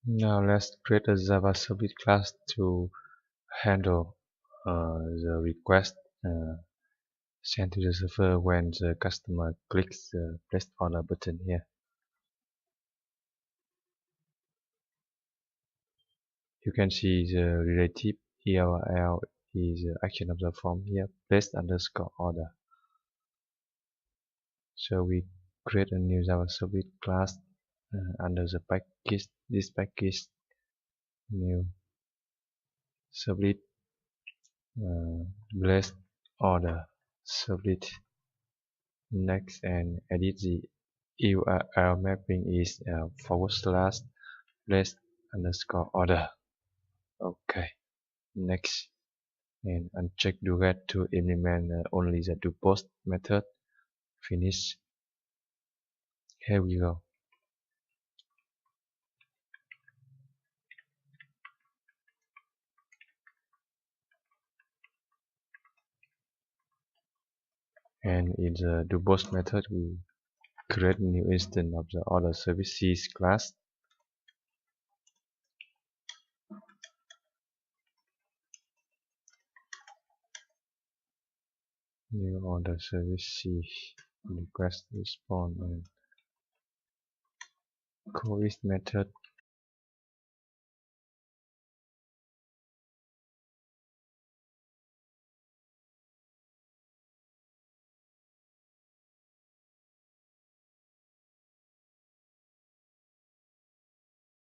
Now let's create a Java Servlet class to handle the request sent to the server when the customer clicks the place order button here. You can see the relative URL is the action of the form here, place_order. So we create a new Java Servlet class under the package, this package, new Servlet place order Servlet. Next, and edit the URL mapping is /place_order. Okay. Next, and uncheck do get to implement only the do post method. Finish. Here we go. And in the do post method, we create a new instance of the OrderServices class. New OrderServices request response and call this method